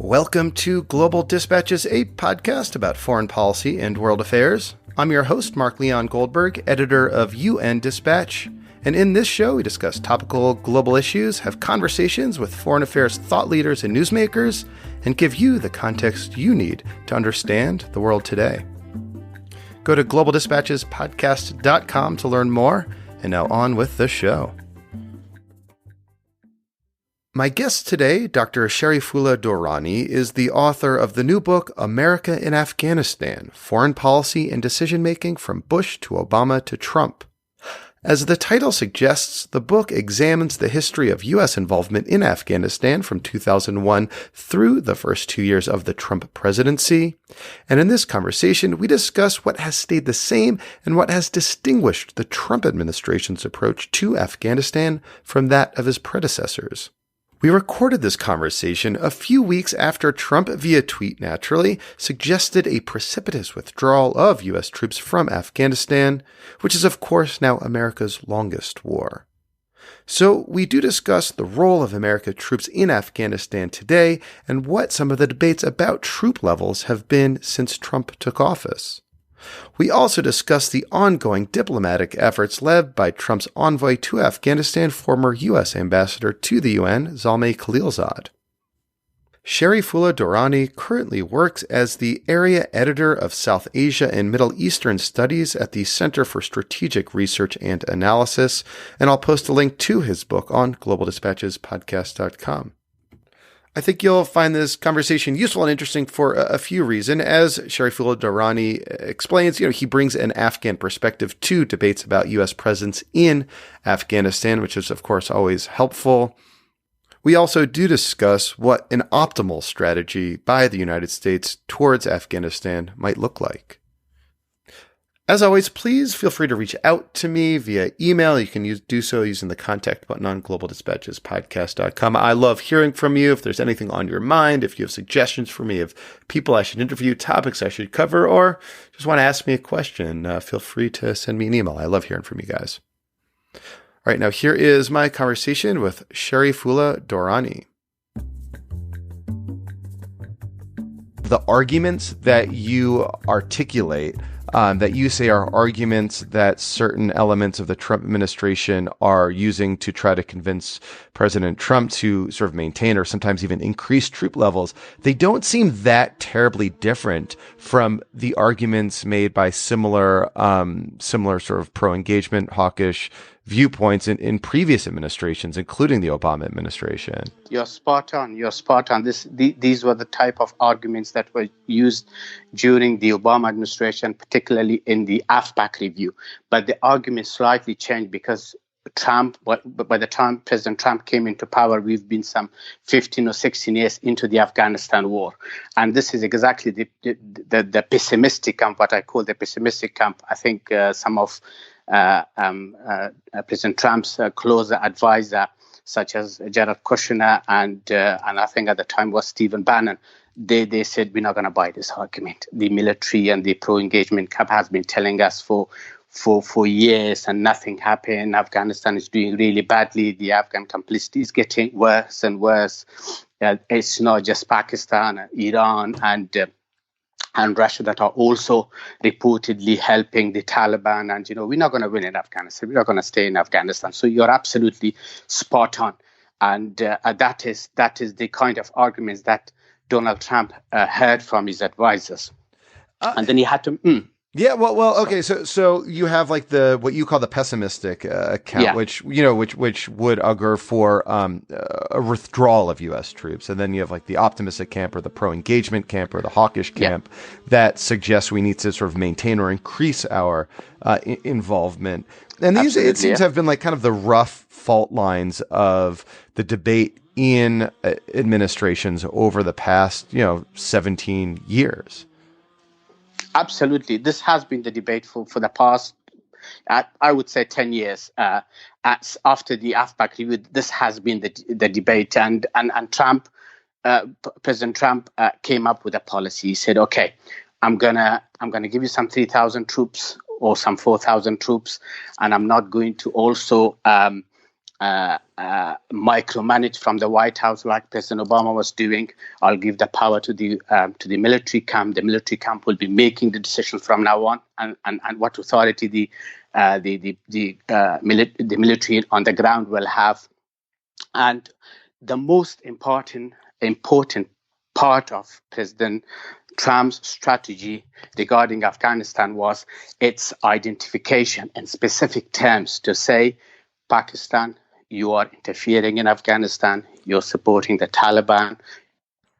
Welcome to Global Dispatches, a podcast about foreign policy and world affairs. I'm your host, Mark Leon Goldberg, editor of UN Dispatch. And in this show, we discuss topical global issues, have conversations with foreign affairs thought leaders and newsmakers, and give you the context you need to understand the world today. Go to globaldispatchespodcast.com to learn more. And now on with the show. My guest today, Dr. Sharifullah Dorani, is the author of the new book, America in Afghanistan, Foreign Policy and Decision-Making from Bush to Obama to Trump. As the title suggests, the book examines the history of U.S. involvement in Afghanistan from 2001 through the first 2 years of the Trump presidency. And in this conversation, we discuss what has stayed the same and what has distinguished the Trump administration's approach to Afghanistan from that of his predecessors. We recorded this conversation a few weeks after Trump, via tweet naturally, suggested a precipitous withdrawal of U.S. troops from Afghanistan, which is of course now America's longest war. So we do discuss the role of American troops in Afghanistan today and what some of the debates about troop levels have been since Trump took office. We also discuss the ongoing diplomatic efforts led by Trump's envoy to Afghanistan, former U.S. ambassador to the UN, Zalmay Khalilzad. Sharifullah Dorani currently works as the area editor of South Asia and Middle Eastern Studies at the Center for Strategic Research and Analysis, and I'll post a link to his book on globaldispatchespodcast.com. I think you'll find this conversation useful and interesting for a few reasons. As Sharifullah Dorani explains, he brings an Afghan perspective to debates about U.S. presence in Afghanistan, which is, of course, always helpful. We also do discuss what an optimal strategy by the United States towards Afghanistan might look like. As always, please feel free to reach out to me via email. You can do so using the contact button on globaldispatchespodcast.com. I love hearing from you. If there's anything on your mind, if you have suggestions for me of people I should interview, topics I should cover, or just want to ask me a question, feel free to send me an email. I love hearing from you guys. All right, now here is my conversation with Sharifullah Dorani. The arguments that you articulate that you say are arguments that certain elements of the Trump administration are using to try to convince President Trump to sort of maintain or sometimes even increase troop levels, they don't seem that terribly different from the arguments made by similar sort of pro-engagement, hawkish viewpoints in previous administrations, including the Obama administration. You're spot on. These were the type of arguments that were used during the Obama administration, particularly in the AFPAC review. But the argument slightly changed because by the time President Trump came into power, we've been some 15 or 16 years into the Afghanistan war. And this is exactly the pessimistic camp, what I call the pessimistic camp. I think some of President Trump's closer advisor, such as Jared Kushner and I think at the time was Stephen Bannon, they said, we're not going to buy this argument. The military and the pro-engagement camp has been telling us for years and nothing happened. Afghanistan is doing really badly. The Afghan complicity is getting worse and worse. It's not just Pakistan, Iran, and Russia that are also reportedly helping the Taliban. And, we're not going to win in Afghanistan. We're not going to stay in Afghanistan. So you're absolutely spot on. And that is the kind of arguments that Donald Trump heard from his advisors. And then he had to... Yeah, well, okay. So you have like what you call the pessimistic account, yeah, which would augur for a withdrawal of U.S. troops, and then you have like the optimistic camp or the pro-engagement camp or the hawkish camp, yeah, that suggests we need to sort of maintain or increase our involvement. And these, it seems, to have been like kind of the rough fault lines of the debate in administrations over the past 17 years. Absolutely. This has been the debate for the past, I would say, 10 years. After the AFPAC review, this has been the debate. And Trump, President Trump came up with a policy. He said, okay, I'm gonna give you some 3,000 troops or some 4,000 troops, and I'm not going to also micromanage from the White House like President Obama was doing. I'll give the power to the military camp. The military camp will be making the decisions from now on, and what authority the military on the ground will have. And the most important part of President Trump's strategy regarding Afghanistan was its identification in specific terms to say, Pakistan, you are interfering in Afghanistan, you're supporting the Taliban,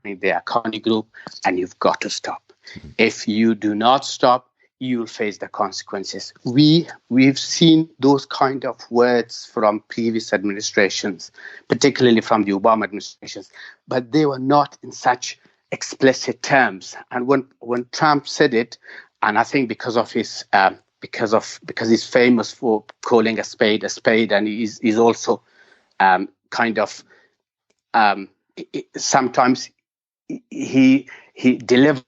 the Haqqani group, and you've got to stop. If you do not stop, you'll face the consequences. We've seen those kind of words from previous administrations, particularly from the Obama administrations, but they were not in such explicit terms. And when Trump said it, and I think because he's famous for calling a spade, and he's also sometimes he delivers.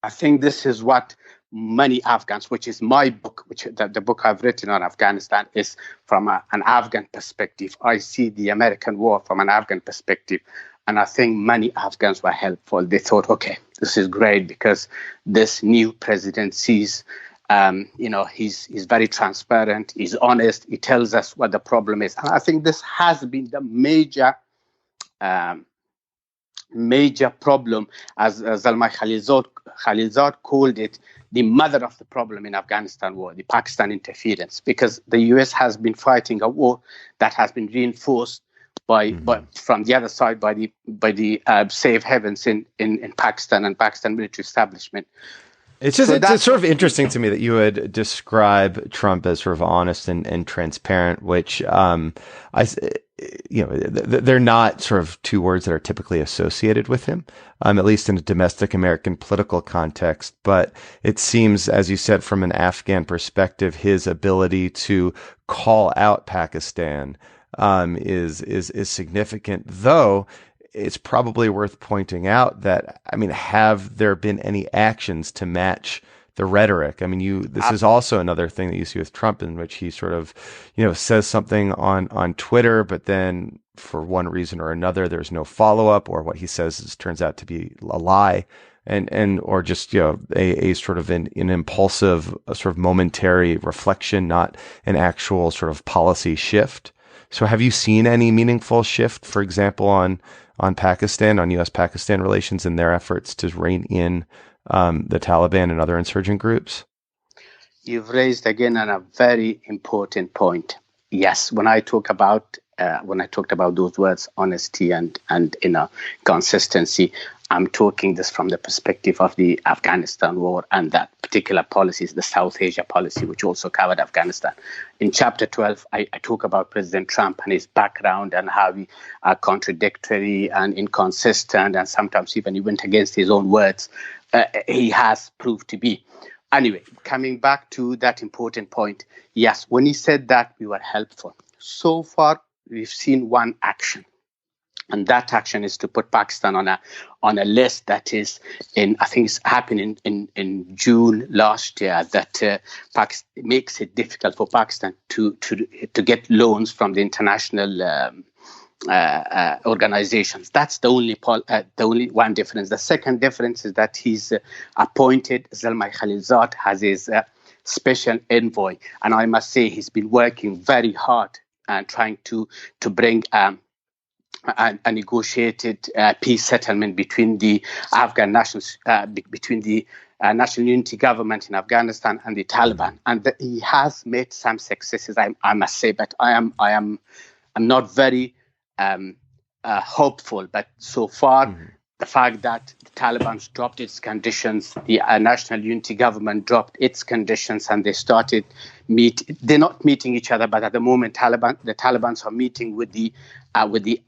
I think this is what many Afghans, which is my book, the book I've written on Afghanistan, is from an Afghan perspective. I see the American war from an Afghan perspective. And I think many Afghans were helpful. They thought, okay, this is great because this new president sees, he's very transparent, he's honest, he tells us what the problem is. And I think this has been the major problem, as Zalmay Khalilzad called it, the mother of the problem in Afghanistan war, the Pakistan interference, because the US has been fighting a war that has been reinforced by from the other side by the safe havens in Pakistan and Pakistan military establishment. It's sort of interesting to me that you would describe Trump as sort of honest and transparent, which they're not sort of two words that are typically associated with him, at least in a domestic American political context. But it seems, as you said, from an Afghan perspective, his ability to call out Pakistan is significant, though. It's probably worth pointing out that, have there been any actions to match the rhetoric? This is also another thing that you see with Trump, in which he sort of, says something on Twitter, but then for one reason or another, there's no follow up, or what he says turns out to be a lie, or just, a sort of an impulsive, sort of momentary reflection, not an actual sort of policy shift. So have you seen any meaningful shift, for example, on Pakistan, on U.S.-Pakistan relations and their efforts to rein in the Taliban and other insurgent groups? You've raised again a very important point. Yes, when I talked about those words, honesty and consistency, I'm talking this from the perspective of the Afghanistan war and that particular policies, the South Asia policy, which also covered Afghanistan. In Chapter 12, I talk about President Trump and his background and how he contradictory and inconsistent, and sometimes even he went against his own words. He has proved to be. Anyway, coming back to that important point, yes, when he said that, we were helpful. So far, we've seen one action. And that action is to put Pakistan on a list that is I think it's happened in June last year, that makes it difficult for Pakistan to get loans from the international organizations. That's the only one difference. The second difference is that he's appointed Zalmay Khalilzad as his special envoy, and I must say he's been working very hard and trying to bring a negotiated peace settlement between the Afghan nationals, between the national unity government in Afghanistan and the Taliban, and he has made some successes. I must say, but I'm not very hopeful. But so far, the fact that the Taliban's dropped its conditions, the national unity government dropped its conditions, and they started they're not meeting each other, but at the moment, the Taliban's are meeting with the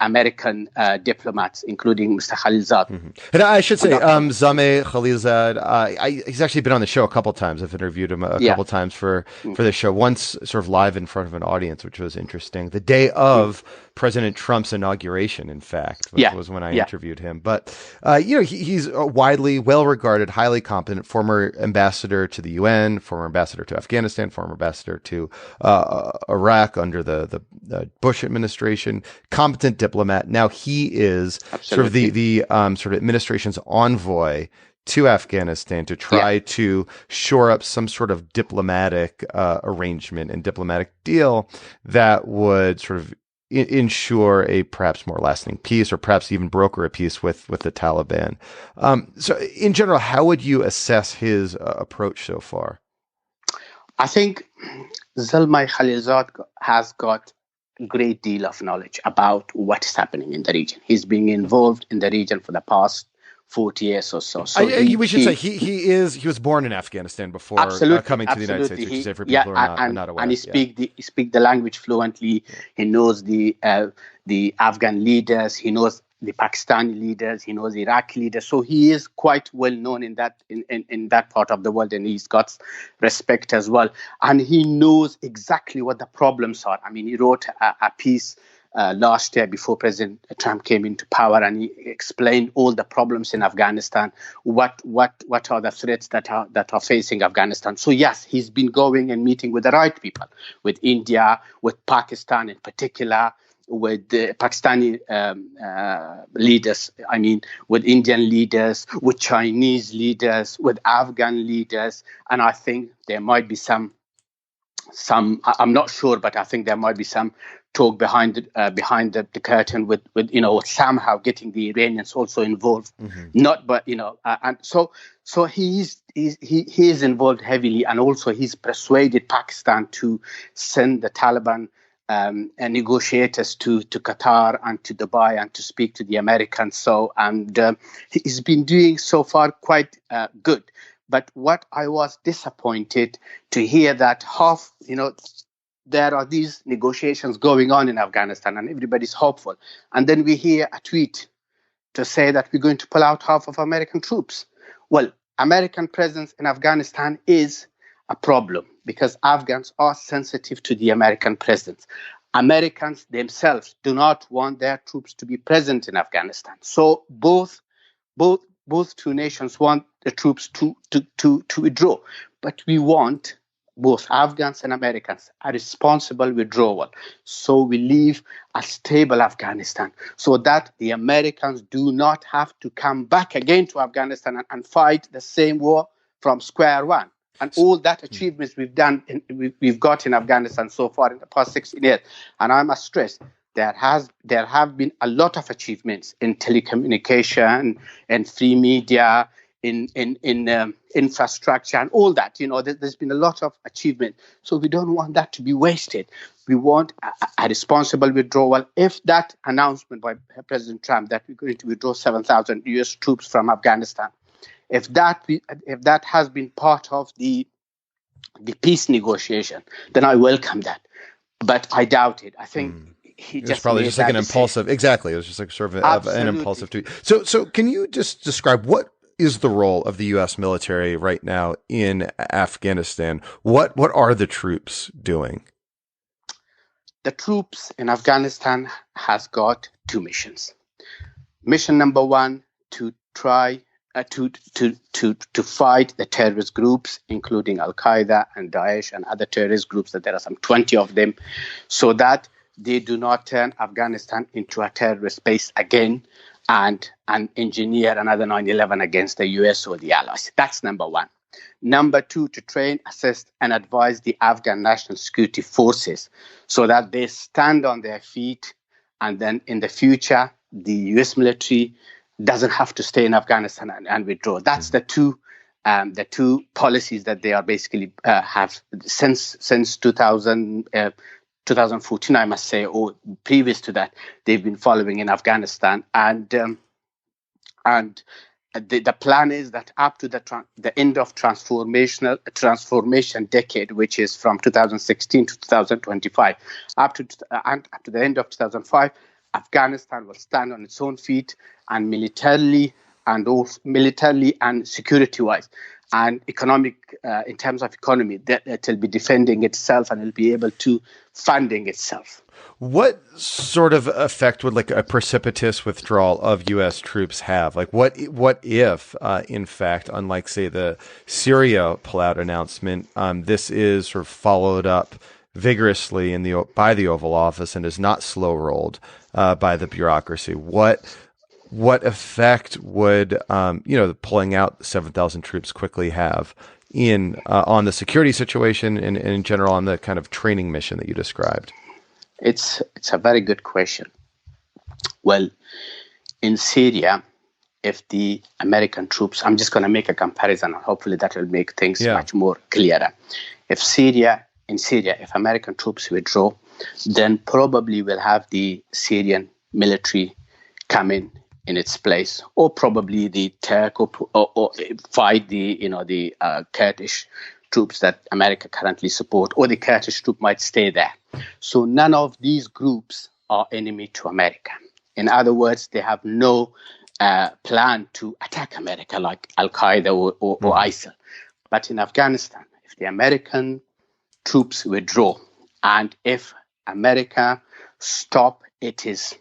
American diplomats, including Mr. Khalilzad. And I should say, Zalmay Khalilzad, he's actually been on the show a couple times. I've interviewed him a couple times for the show, once sort of live in front of an audience, which was interesting. The day of President Trump's inauguration, in fact, was when I interviewed him. But, he's a widely well-regarded, highly competent former ambassador to the UN, former ambassador to Afghanistan, former ambassador to Iraq under the Bush administration, competent diplomat. Now he is sort of the sort of administration's envoy to Afghanistan to try to shore up some sort of diplomatic arrangement and diplomatic deal that would sort of ensure a perhaps more lasting peace, or perhaps even broker a peace with the Taliban. So in general, how would you assess his approach so far? I think Zalmay Khalilzad has got a great deal of knowledge about what is happening in the region. He's been involved in the region for the past 40 years or so. We should say he was born in Afghanistan before coming to the United States, which is for people who are not aware. And he speak the language fluently. He knows the Afghan leaders. He knows the Pakistani leaders. He knows the Iraqi leaders. So he is quite well known in that part of the world, and he's got respect as well. And he knows exactly what the problems are. I mean, he wrote a piece last year before President Trump came into power, and he explained all the problems in Afghanistan, what are the threats that are facing Afghanistan. So yes, he's been going and meeting with the right people, with India, with Pakistan in particular, with the Pakistani leaders, I mean, with Indian leaders, with Chinese leaders, with Afghan leaders, and I think there might be some, I'm not sure, but I think there might be some talk behind the curtain with somehow getting the Iranians also involved. And so he is involved heavily, and also he's persuaded Pakistan to send the Taliban negotiators to Qatar and to Dubai and to speak to the Americans. So he's been doing so far quite good. But what I was disappointed to hear that there are these negotiations going on in Afghanistan and everybody's hopeful. And then we hear a tweet to say that we're going to pull out half of American troops. Well, American presence in Afghanistan is a problem because Afghans are sensitive to the American presence. Americans themselves do not want their troops to be present in Afghanistan. So both two nations want the troops to withdraw. But we want both Afghans and Americans a responsible withdrawal. So we leave a stable Afghanistan so that the Americans do not have to come back again to Afghanistan and fight the same war from square one. And all that achievements we've got in Afghanistan so far in the past 16 years. And I must stress, there have been a lot of achievements in telecommunication and free media, in infrastructure and all that. There's been a lot of achievement. So we don't want that to be wasted. We want a responsible withdrawal. If that announcement by President Trump that we're going to withdraw 7,000 U.S. troops from Afghanistan, if that has been part of the peace negotiation, then I welcome that. But I doubt it. I think it was probably just like an impulsive. Exactly, it was just like sort of an impulsive tweet. So can you just describe what is the role of the U.S. military right now in Afghanistan? What are the troops doing? The troops in Afghanistan has got two missions. Mission number one, to try to fight the terrorist groups, including Al-Qaeda and Daesh and other terrorist groups, that there are some 20 of them, so that they do not turn Afghanistan into a terrorist base again and engineer another 9/11 against the US or the allies. That's number one. Number two, to train, assist, and advise the Afghan National Security Forces so that they stand on their feet, and then in the future, the US military doesn't have to stay in Afghanistan and withdraw. That's the two policies that they are basically have since 2014, I must say, or previous to that, they've been following in Afghanistan. And the plan is that up to the end of transformation decade, which is from 2016 to 2025, up to the end of 2005, Afghanistan will stand on its own feet, and militarily and security-wise. and economic, in terms of economy, that it will be defending itself and it will be able to funding itself. What sort of effect would like a precipitous withdrawal of U.S. troops have? Like, what if, in fact, unlike say the Syria pullout announcement, this is sort of followed up vigorously by the Oval Office and is not slow rolled by the bureaucracy? What effect would pulling out 7,000 troops quickly have on the security situation and in general on the kind of training mission that you described? It's a very good question. Well, in Syria, if the American troops, I'm just going to make a comparison, and hopefully that will make things much more clearer. In Syria, if American troops withdraw, then probably we'll have the Syrian military come in its place, or probably the Turk or fight the Kurdish troops that America currently support, or the Kurdish troop might stay there. So none of these groups are enemy to America. In other words, they have no plan to attack America like Al-Qaeda or ISIL. But in Afghanistan, if the American troops withdraw and if America stop its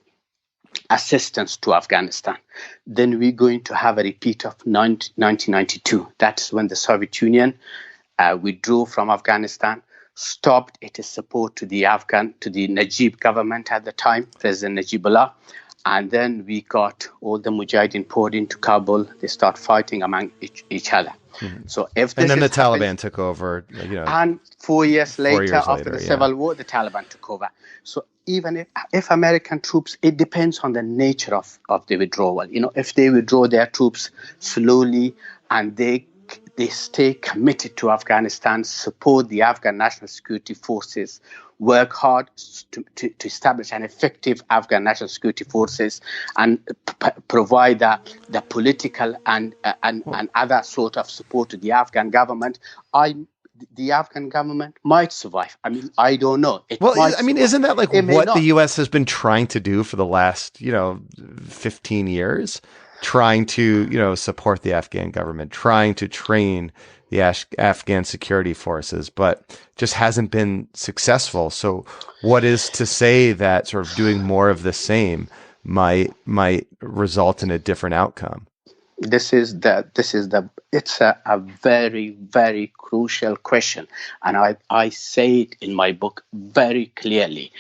assistance to Afghanistan, then we're going to have a repeat of 1992. That's when the Soviet Union withdrew from Afghanistan, stopped its support to the Najib government at the time, President Najibullah, and then we got all the Mujahideen poured into Kabul. They start fighting among each other. Mm-hmm. So if this and then the Taliban took over, and 4 years later, after the Civil War, the Taliban took over. So even if American troops, it depends on the nature of the withdrawal. If they withdraw their troops slowly and they stay committed to Afghanistan, support the Afghan National Security Forces, work hard to establish an effective Afghan National Security Forces, and provide the political and other sort of support to the Afghan government, the Afghan government might survive. I mean, I don't know. Isn't that like what the U.S. has been trying to do for the last, 15 years? Trying to, support the Afghan government, trying to train the Afghan security forces, but just hasn't been successful. So what is to say that sort of doing more of the same might result in a different outcome? It's a very, very crucial question. And I say it in my book very clearly.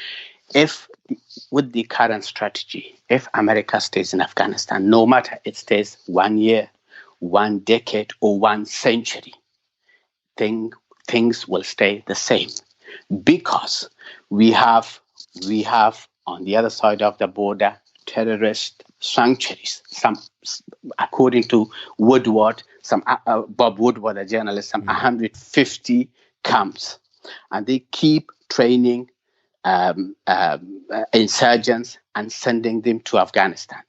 With the current strategy, if America stays in Afghanistan, no matter it stays 1 year, 1 decade, or 1 century, things will stay the same, because we have on the other side of the border terrorist sanctuaries. Some, according to Woodward, Bob Woodward, a journalist, 150 camps, and they keep training insurgents and sending them to Afghanistan.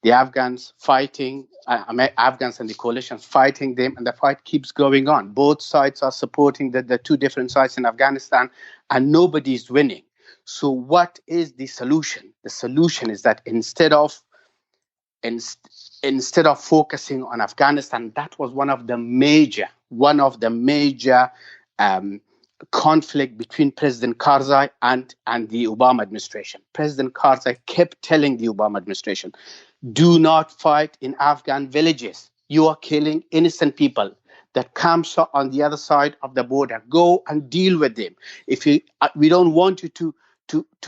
The Afghans fighting, Afghans and the coalition fighting them, and the fight keeps going on. Both sides are supporting the two different sides in Afghanistan, and nobody is winning. So what is the solution? The solution is that instead of focusing on Afghanistan, that was one of the major conflict between President Karzai and the Obama administration. President Karzai kept telling the Obama administration, do not fight in Afghan villages. You are killing innocent people. That camps are on the other side of the border. Go and deal with them. We don't want you to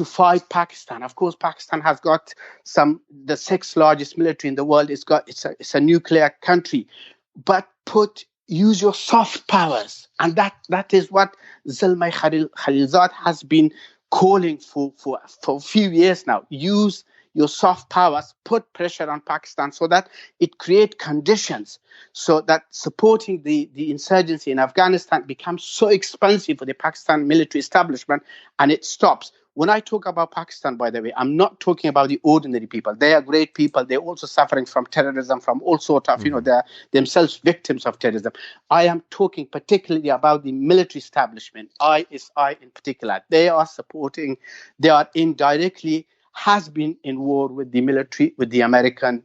fight Pakistan. Of course, Pakistan has got the 6th largest military in the world. It's a nuclear country, but use your soft powers. And that is what Zalmay Khalilzad has been calling for a few years now. Use your soft powers, put pressure on Pakistan so that it creates conditions so that supporting the insurgency in Afghanistan becomes so expensive for the Pakistan military establishment, and it stops. When I talk about Pakistan, by the way, I'm not talking about the ordinary people. They are great people. They're also suffering from terrorism, from all sorts of, they're themselves victims of terrorism. I am talking particularly about the military establishment, ISI in particular. They are indirectly has been in war with the military, with the American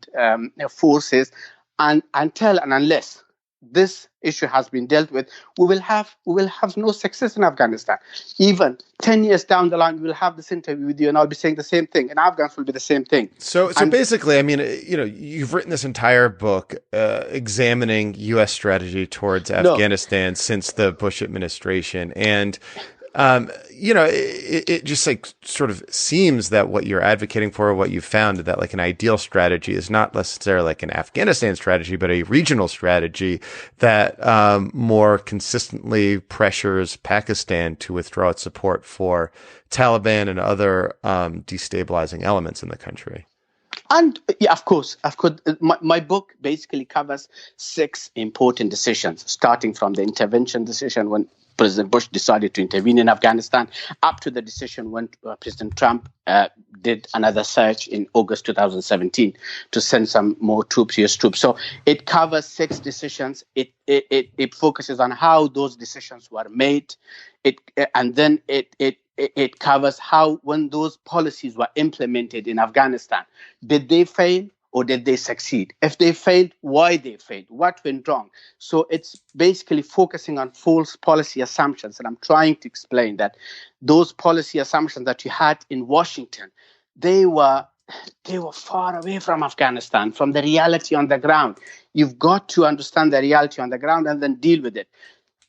forces, and until and unless this issue has been dealt with, we will have no success in Afghanistan. Even 10 years down the line, we will have this interview with you, and I'll be saying the same thing, and Afghans will be the same thing. So basically, I mean, you've written this entire book examining U.S. strategy towards Afghanistan since the Bush administration, and it just like sort of seems that what you're advocating for, what you've found, that like an ideal strategy is not necessarily like an Afghanistan strategy, but a regional strategy that more consistently pressures Pakistan to withdraw its support for Taliban and other destabilizing elements in the country. And yeah, of course. My book basically covers 6 important decisions, starting from the intervention decision when President Bush decided to intervene in Afghanistan, up to the decision when President Trump did another surge in August 2017 to send some more troops, US troops. So it covers 6 decisions. It focuses on how those decisions were made. It covers how, when those policies were implemented in Afghanistan, did they fail or did they succeed? If they failed, why they failed? What went wrong? So it's basically focusing on false policy assumptions. And I'm trying to explain that those policy assumptions that you had in Washington, they were far away from Afghanistan, from the reality on the ground. You've got to understand the reality on the ground and then deal with it.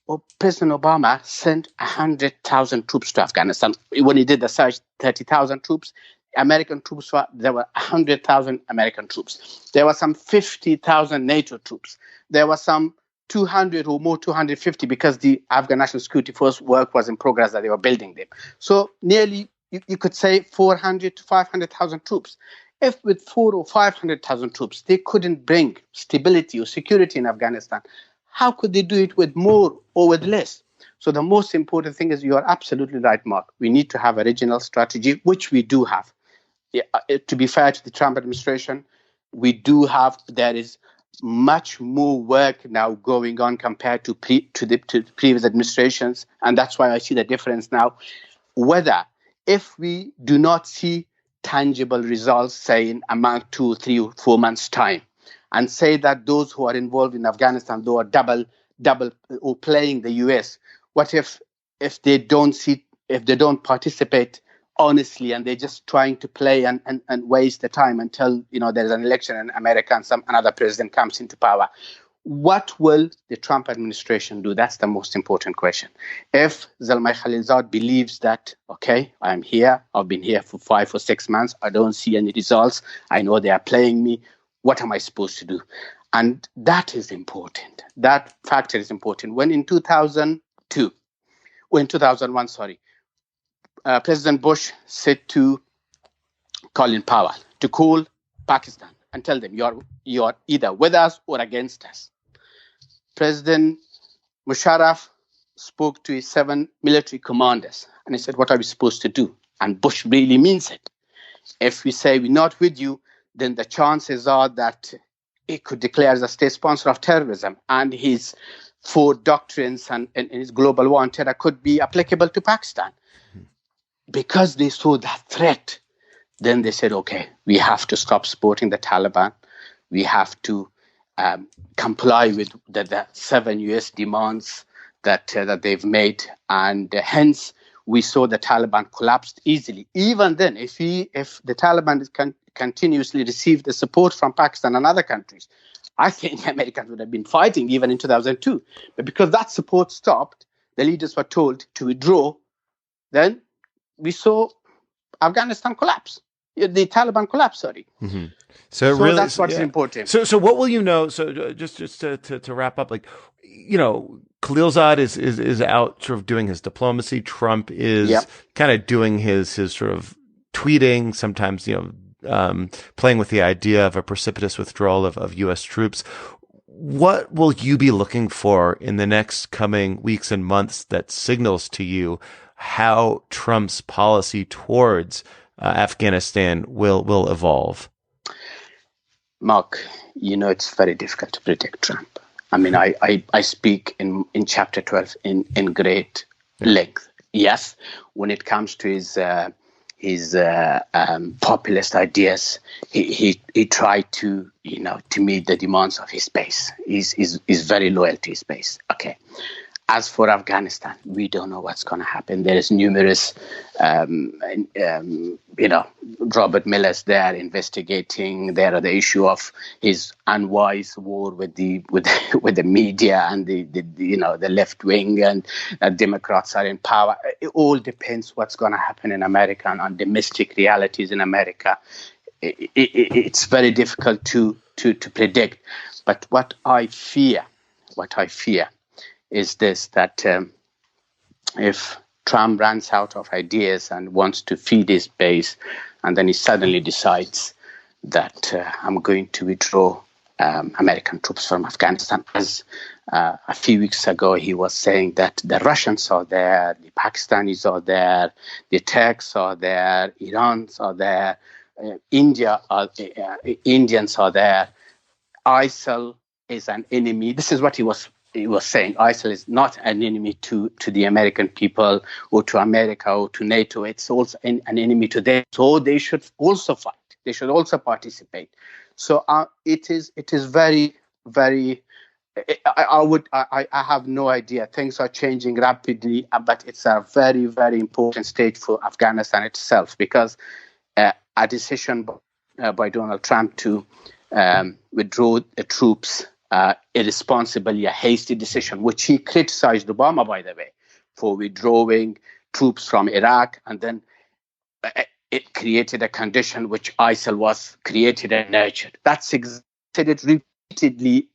Well, President Obama sent 100,000 troops to Afghanistan. When he did the surge, 30,000 troops. American troops, there were 100,000 American troops. There were some 50,000 NATO troops. There were some 200 or more, 250, because the Afghan National Security Force work was in progress that they were building them. So nearly, you could say 400 to 500,000 troops. If with 400,000 or 500,000 troops, they couldn't bring stability or security in Afghanistan, how could they do it with more or with less? So the most important thing is, you are absolutely right, Mark. We need to have a regional strategy, which we do have. To be fair to the Trump administration, we do have. There is much more work now going on compared to the previous administrations, and that's why I see the difference now. If we do not see tangible results, say in a month, 2, 3, or 4 months' time, and say that those who are involved in Afghanistan, though, are double or playing the US, what if they don't participate honestly, and they're just trying to play and waste the time until there's an election in America and another president comes into power? What will the Trump administration do? That's the most important question. If Zalmay Khalilzad believes that, okay, I'm here, I've been here for 5 or 6 months, I don't see any results, I know they are playing me, what am I supposed to do? And that is important. That factor is important. When in 2001, President Bush said to Colin Powell to call Pakistan and tell them you are either with us or against us. President Musharraf spoke to his 7 military commanders and he said, what are we supposed to do? And Bush really means it. If we say we're not with you, then the chances are that he could declare as a state sponsor of terrorism, and his 4 doctrines and his global war on terror could be applicable to Pakistan. Because they saw that threat, then they said, okay, we have to stop supporting the Taliban. We have to comply with the 7 US demands that they've made. And hence, we saw the Taliban collapsed easily. Even then, if the Taliban continuously received the support from Pakistan and other countries, I think Americans would have been fighting even in 2002. But because that support stopped, the leaders were told to withdraw, then we saw Afghanistan collapse. The Taliban collapse, sorry. Mm-hmm. So really, that's what's important. So what will you know? So just to wrap up, Khalilzad is out sort of doing his diplomacy. Trump is kind of doing his sort of tweeting, sometimes, playing with the idea of a precipitous withdrawal of U.S. troops. What will you be looking for in the next coming weeks and months that signals to you how Trump's policy towards Afghanistan will evolve? Mark, it's very difficult to predict Trump. I mean, I speak in chapter 12 in great length. Yes, when it comes to populist ideas. He tried to meet the demands of his base. He's very loyal to his base. Okay. As for Afghanistan, we don't know what's going to happen. There is numerous, Robert Miller's there investigating. There are the issue of his unwise war with the media and the left wing, and Democrats are in power. It all depends what's going to happen in America and on domestic realities in America. It's very difficult to predict. But what I fear is this, that if Trump runs out of ideas and wants to feed his base, and then he suddenly decides that I'm going to withdraw American troops from Afghanistan, as a few weeks ago he was saying that the Russians are there, the Pakistanis are there, the Turks are there, Irans are there, Indians are there. ISIL is an enemy. This is what he was saying. ISIL is not an enemy to the American people or to America or to NATO. It's also an enemy to them. So they should also fight. They should also participate. So it is very, very. I have no idea. Things are changing rapidly, but it's a very, very important stage for Afghanistan itself, because a decision by Donald Trump to withdraw the troops irresponsibly, a hasty decision, which he criticized Obama, by the way, for withdrawing troops from Iraq, and then it created a condition which ISIL was created and nurtured. That's said it repeatedly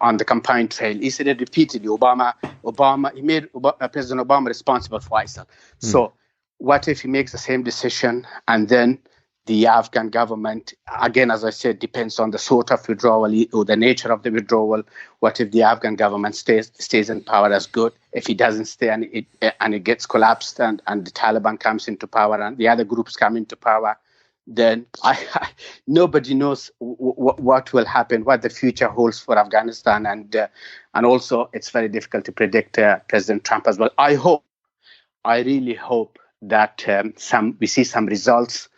on the campaign trail. He said it repeatedly. He made President Obama responsible for ISIL. So what if he makes the same decision, and then the Afghan government, again, as I said, depends on the sort of withdrawal or the nature of the withdrawal. What if the Afghan government stays in power as good? If he doesn't stay and it gets collapsed and the Taliban comes into power and the other groups come into power, then nobody knows what will happen, what the future holds for Afghanistan. And also, it's very difficult to predict President Trump as well. I really hope that we see some results.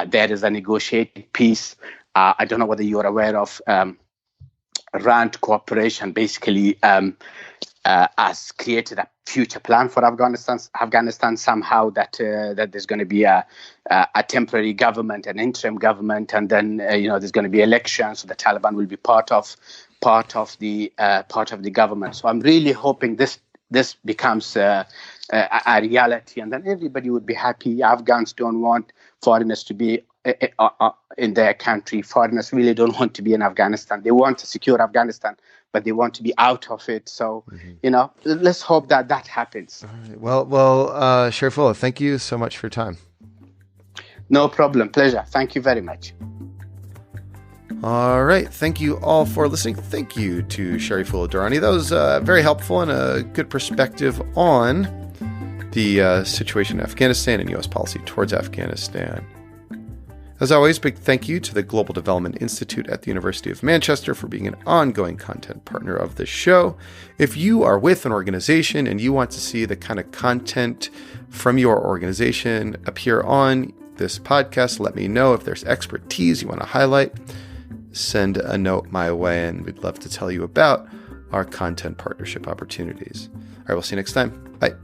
There is a negotiated peace. I don't know whether you are aware of RAND Cooperation. Basically, has created a future plan for Afghanistan somehow, that there's going to be a temporary government, an interim government, and then there's going to be elections. So the Taliban will be part of the government. So I'm really hoping this becomes a reality, and then everybody would be happy. Afghans don't want foreigners to be in their country. Foreigners really don't want to be in Afghanistan. They want to secure Afghanistan, but they want to be out of it. So, let's hope that happens. All right. Well, Sharifullah, thank you so much for your time. No problem. Pleasure. Thank you very much. All right. Thank you all for listening. Thank you to Sharifullah Dorani. That was very helpful and a good perspective on the situation in Afghanistan and U.S. policy towards Afghanistan. As always, big thank you to the Global Development Institute at the University of Manchester for being an ongoing content partner of the show. If you are with an organization and you want to see the kind of content from your organization appear on this podcast, let me know. If there's expertise you want to highlight, send a note my way, and we'd love to tell you about our content partnership opportunities. All right, we'll see you next time. Bye.